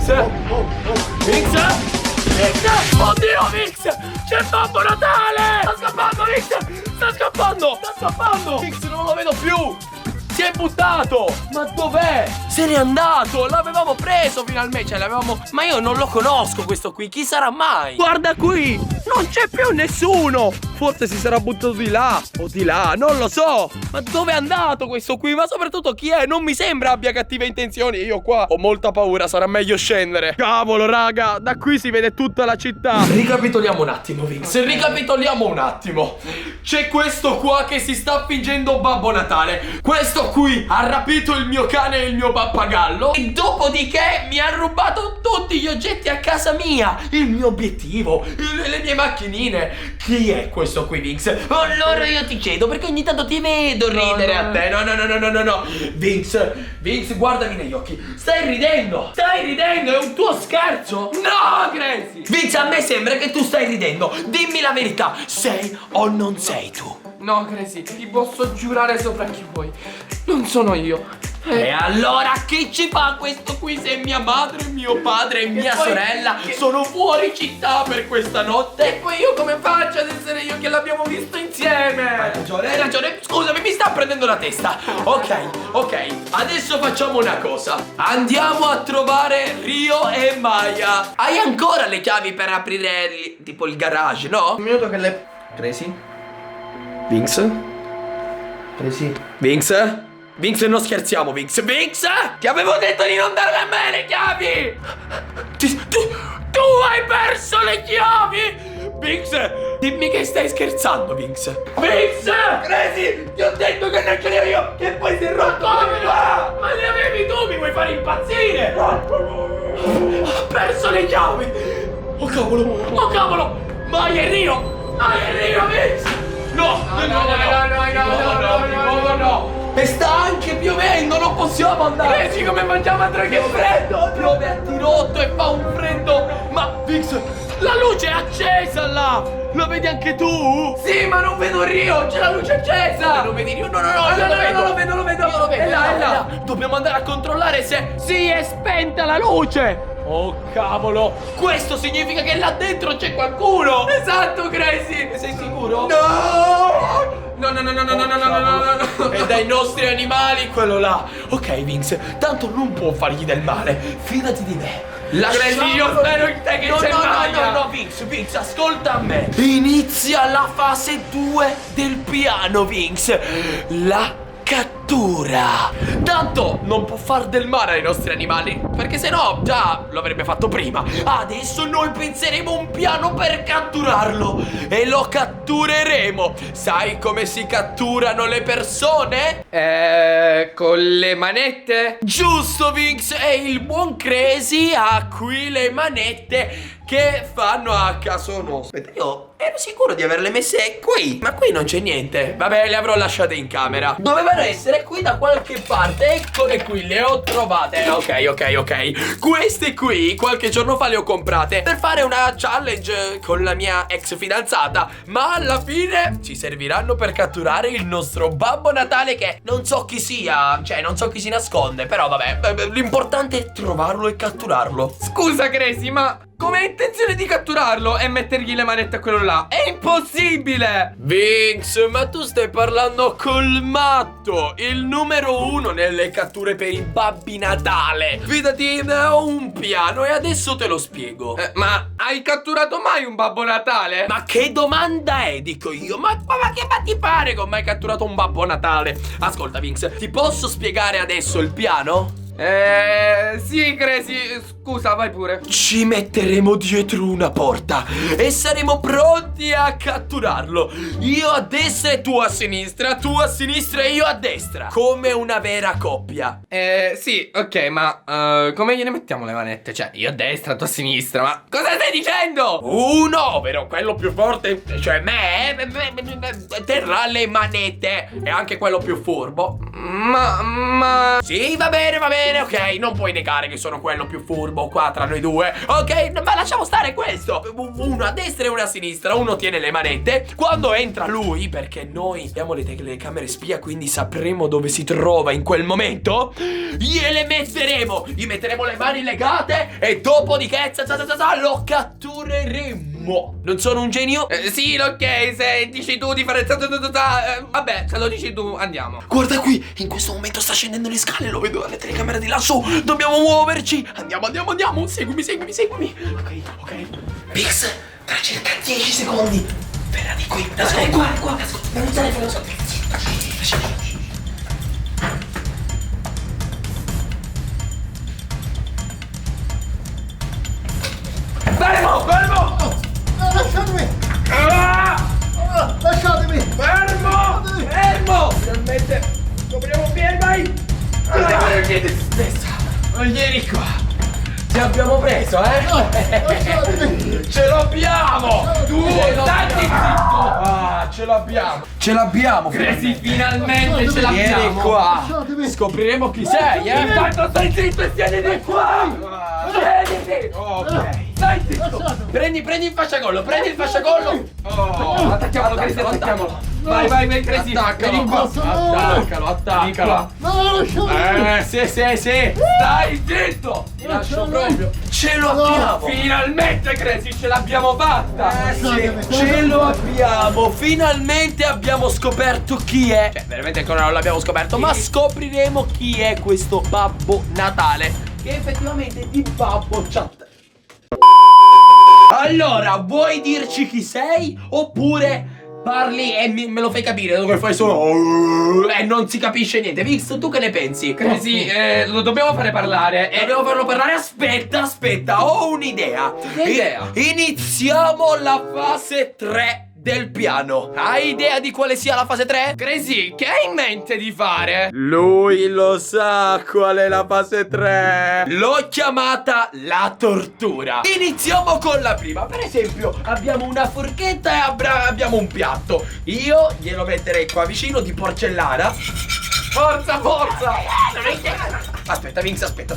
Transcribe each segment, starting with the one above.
Vinx? Vinx? Oddio, Vinx! C'è Babbo Natale! Sta scappando, Vinx! Sta scappando! Sta scappando! Vinx, non lo vedo più! Si è buttato! Ma dov'è? Se n'è andato! L'avevamo preso finalmente! Cioè l'avevamo... Ma io non lo conosco questo qui! Chi sarà mai? Guarda qui! Non c'è più nessuno! Forse si sarà buttato di là o di là, non lo so! Ma dove è andato questo qui? Ma soprattutto chi è? Non mi sembra abbia cattive intenzioni. Io qua ho molta paura, sarà meglio scendere. Cavolo, raga, da qui si vede tutta la città. Ricapitoliamo un attimo, Vinx. Ricapitoliamo un attimo. C'è questo qua che si sta fingendo Babbo Natale. Questo qui ha rapito il mio cane e il mio pappagallo. E dopodiché mi ha rubato tutti gli oggetti a casa mia. Il mio obiettivo, le mie macchinine. Chi è questo qui, Vinx? Allora io ti chiedo, perché ogni tanto ti vedo ridere a te. No. Vinx, guardami negli occhi. Stai ridendo, è un tuo scherzo. No, Crazy. Vinx, a me sembra che tu stai ridendo. Dimmi la verità, sei o non sei tu? No, Crazy, ti posso giurare sopra chi vuoi. Non sono io. E allora chi ci fa questo qui se mia madre, mio padre e mia sorella sono fuori città per questa notte? E poi io come faccio ad essere io che l'abbiamo visto insieme? Hai ragione, scusami, mi sta prendendo la testa. Ok, adesso facciamo una cosa. Andiamo a trovare Rio e Maya. Hai ancora le chiavi per aprire tipo il garage, no? Un minuto che le... Crazy? Vinx? Crazy? Vinx? Vinx, non scherziamo, Vinx. Vinx! Ti avevo detto di non darle a me le chiavi! Tu hai perso le chiavi! Vinx, dimmi che stai scherzando, Vinx. Vinx! Crazy, ti ho detto che non ce li ho io, che poi si è rotto. Ma le avevi tu, mi vuoi fare impazzire? Ho perso le chiavi! Oh cavolo! Maya e Rio, Vinx! No! E sta anche piovendo, non possiamo andare! Crazy, come mangiamo a tre, che freddo! Piove a dirotto e fa un freddo! Ma Vinx, la luce è accesa là! Lo vedi anche tu? Sì, ma non vedo Rio, c'è la luce accesa! Non vedi Rio? No, io lo vedo! È là! Dobbiamo andare a controllare se... Sì, è spenta la luce! Oh cavolo! Questo significa che là dentro c'è qualcuno! Esatto, Crazy! Sei sicuro? No! E dai nostri animali quello là. Ok, Vinx, tanto non può fargli del male. Fidati di me. Crazy, io spero in te che c'è Maya. No, Vinx, ascolta a me. Inizia la fase 2 del piano, Vinx. La cattura. Tanto non può far del male ai nostri animali, perché sennò già lo avrebbe fatto prima. Adesso noi penseremo un piano per catturarlo e lo cattureremo. Sai come si catturano le persone? Con le manette? Giusto, Vinx, e il buon Crazy ha qui le manette che fanno a caso nostro. Aspetta, io ero sicuro di averle messe qui, ma qui non c'è niente. Vabbè, le avrò lasciate in camera. Dovevano essere qui da qualche parte. Eccole qui, le ho trovate. Ok. Queste qui qualche giorno fa le ho comprate per fare una challenge con la mia ex fidanzata, ma alla fine ci serviranno per catturare il nostro Babbo Natale, che non so chi sia, cioè non so chi si nasconde, però vabbè, l'importante è trovarlo e catturarlo. Scusa, Crazy, ma come hai intenzione di catturarlo e mettergli le manette a quello là? È impossibile! Vinx, ma tu stai parlando col matto, il numero 1 nelle catture per i Babbi Natale. Fidati, ho un piano e adesso te lo spiego. Ma hai catturato mai un Babbo Natale? Ma che domanda è, dico io? Ma ti pare che ho mai catturato un Babbo Natale? Ascolta, Vinx, ti posso spiegare adesso il piano? Sì, Crazy, scusa, vai pure. Ci metteremo dietro una porta e saremo pronti a catturarlo. Io a destra e tu a sinistra, e io a destra, come una vera coppia. Sì, ok, ma come gliene mettiamo le manette? Cioè, io a destra, tu a sinistra, ma cosa stai dicendo? Uno, ovvero quello più forte, cioè me, terrà le manette. E anche quello più furbo. Ma... Sì, va bene, ok, non puoi negare che sono quello più furbo. gioco qua tra noi due, ok? Ma lasciamo stare questo. Uno a destra e uno a sinistra. Uno tiene le manette. Quando entra lui, perché noi abbiamo le telecamere spia, quindi sapremo dove si trova in quel momento, gliele metteremo. Gli metteremo le mani legate e dopodiché lo cattureremo. Non sono un genio? Sì, ok, se dici tu di fare vabbè, se lo dici tu, andiamo. Guarda qui, in questo momento sta scendendo le scale, lo vedo dalle telecamere di lassù. Dobbiamo muoverci. Andiamo. Seguimi. Ok. Pix, tra circa 10 secondi verrà di qui. Qua. Non il telefono, Fermo! No, lasciatemi! Lasciatemi! Fermo! Finalmente scopriamo un piede, vai! Vieni qua! Ci abbiamo preso, Lasciatemi! Ce l'abbiamo! Stai zitto! Ce l'abbiamo! Crazy, finalmente ce l'abbiamo. Vieni qua! Lasciatemi! Scopriremo chi sei, Intanto stai zitto e tieniti qua! Tieniti! Ok! Stai zitto! Prendi il fasciacollo! Attacchiamolo, Crazy, attacchiamolo! Vai, Crazy! Vieni qua! Attaccalo! No, lasciatemi! Sì! Stai zitto! Ti lascio proprio! Ce lo abbiamo! Finalmente, Crazy, ce l'abbiamo fatta. Ce lo abbiamo! Finalmente abbiamo scoperto chi è! Cioè, veramente ancora non l'abbiamo scoperto, ma scopriremo chi è questo Babbo Natale, che effettivamente di babbo c'ha. Allora, vuoi dirci chi sei? Oppure parli e me lo fai capire dove fai solo e non si capisce niente? Vix, tu che ne pensi? Crazy, lo dobbiamo fare parlare. Dobbiamo farlo parlare. Aspetta, ho un'idea. Iniziamo la fase 3 del piano. Hai idea di quale sia la fase 3? Crazy, che hai in mente di fare? Lui lo sa qual è la fase 3. L'ho chiamata la tortura. Iniziamo con la prima. Per esempio, abbiamo una forchetta e abbiamo un piatto. Io glielo metterei qua vicino di porcellana. Forza! Aspetta, Vinx, aspetta.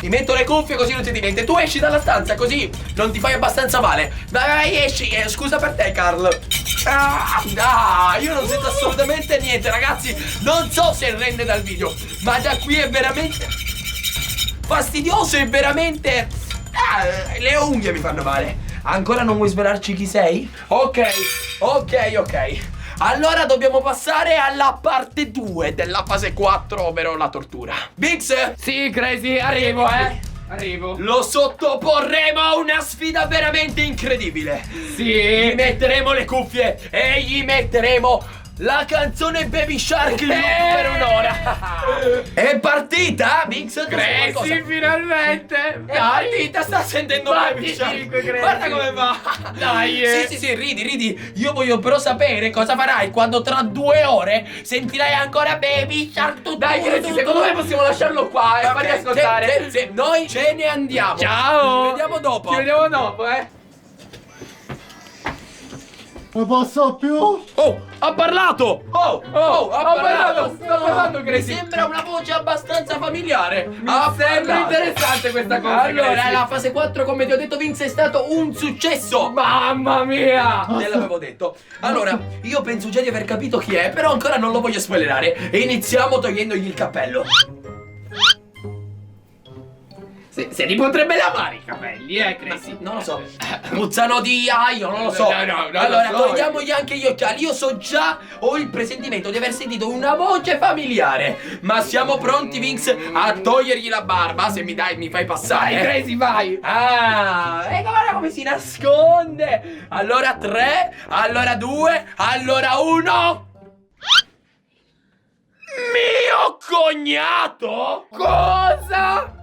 Mi metto le cuffie così non senti niente. Tu esci dalla stanza così non ti fai abbastanza male. Vai, esci. Scusa per te, Carl. Io non sento assolutamente niente, ragazzi. Non so se rende dal video, ma da qui è veramente fastidioso e veramente le unghie mi fanno male. Ancora non vuoi svelarci chi sei? Ok. Allora dobbiamo passare alla parte 2 della fase 4, ovvero la tortura. Bix? Sì, Crazy, arrivo. Lo sottoporremo a una sfida veramente incredibile. Sì. Gli metteremo le cuffie e gli metteremo la canzone Baby Shark per un'ora. È partita? Bix? Crazy, finalmente. È partita, sta sentendo Baby Shark. Guarda come va. Dai. Sì, ridi. Io voglio però sapere cosa farai quando tra 2 ore sentirai ancora Baby Shark. Dai, Crazy, secondo me possiamo lasciarlo qua e farli ascoltare. Sì, noi ce ne andiamo. Ciao. Ci vediamo dopo. Ci vediamo dopo, Non posso più! Ha parlato! Ha parlato! Sta parlando, Mi Crazy. sembra una voce abbastanza familiare. Sembra interessante questa cosa. Allora, Crazy. la fase 4, come ti ho detto, Vince, è stato un successo. Mamma mia. Te l'avevo detto. Allora, io penso già di aver capito chi è, però ancora non lo voglio spoilerare. E iniziamo togliendogli il cappello. Se li potrebbe lavare i capelli, Crazy. Non lo so. Puzzano di aglio, non lo so. No, Allora, lo so. togliamogli anche gli occhiali. Io so già, ho il presentimento di aver sentito una voce familiare. Ma siamo pronti, Vince, a togliergli la barba? Se mi fai passare. Vai, Crazy, vai. E guarda come si nasconde. Allora 3, allora 2, allora 1. Mio cognato? Cosa?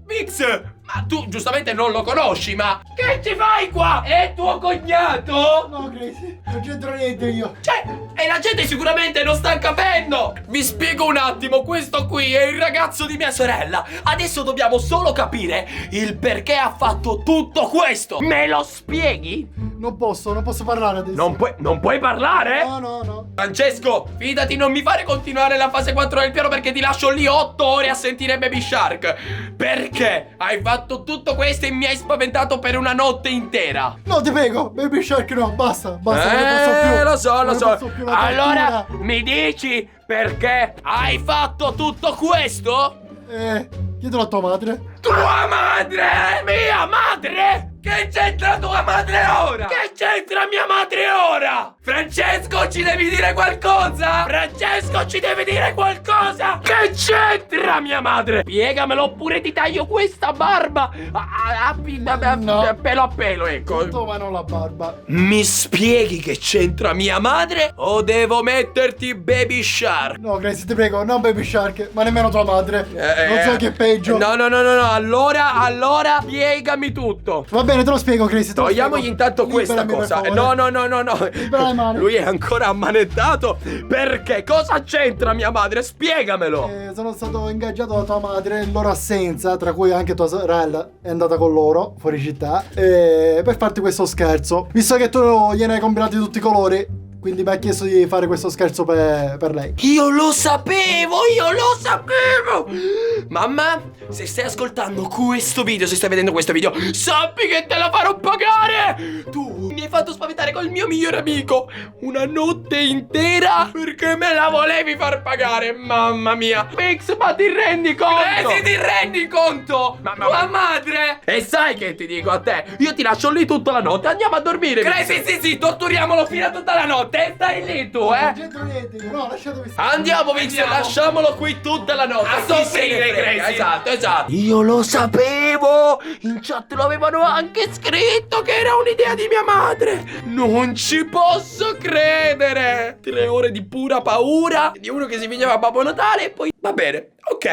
Vix, ma tu giustamente non lo conosci, ma che ci fai qua? È tuo cognato? No, Crazy, non c'entro niente io. Cioè, e la gente sicuramente non sta capendo. Vi spiego un attimo, questo qui è il ragazzo di mia sorella. Adesso dobbiamo solo capire il perché ha fatto tutto questo. Me lo spieghi? Non posso parlare adesso. Non puoi parlare? No. Francesco, fidati, non mi fare continuare la fase 4 del piano perché ti lascio lì 8 ore a sentire Baby Shark. Perché hai fatto fatto tutto questo e mi hai spaventato per una notte intera. No, ti prego, Baby Shark no, basta, non ne posso più. Lo so, Non lo ne so. posso più, la Allora, tortura. mi dici perché hai fatto tutto questo? Chiedilo a tua madre. Tua madre! Mia madre? Che c'entra tua madre ora? Che c'entra mia madre ora? Francesco, ci devi dire qualcosa? Francesco, ci deve dire qualcosa! Che c'entra mia madre? Spiegamelo oppure ti taglio questa barba No. pelo a pelo, ecco. Tutto ma non la barba. Mi spieghi che c'entra mia madre o devo metterti Baby Shark? No, Gracie, ti prego, non Baby Shark, ma nemmeno tua madre. Non so che è peggio. No, allora spiegami tutto. Va bene, te lo spiego, Gracie. te lo Togliamogli spiego. intanto questa Liberami, cosa. per favore. No. Libera le mani. Lui è ancora ammanettato. Perché? Cosa c'entra mia madre? Spiegamelo. Sono stato ingaggiato da tua madre in loro assenza, tra cui anche tua sorella è andata con loro fuori città, per farti questo scherzo. Visto che tu gliene hai combinati tutti i colori, quindi mi ha chiesto di fare questo scherzo per lei. Io lo sapevo. Mamma, se stai ascoltando questo video, se stai vedendo questo video, sappi che te la farò pagare. Tu mi hai fatto spaventare col mio migliore amico una notte intera perché me la volevi far pagare. Mamma mia. Pix, ma ti rendi conto? Ti rendi conto? Tua madre! E sai che ti dico a te? Io ti lascio lì tutta la notte. Andiamo a dormire. Gracie, sì, torturiamolo fino a tutta la notte. E stai lì tu, Non c'entro niente, no, lasciatemi stare. Andiamo, Vix, lasciamolo qui tutta la notte. A Chi se ne soffrire, frega? Gracie. Esatto. Io lo sapevo. In chat lo avevano anche scritto che era un'idea di mia madre. Non ci posso credere. 3 ore di pura paura di uno che si fingeva Babbo Natale e poi va bene. Ok.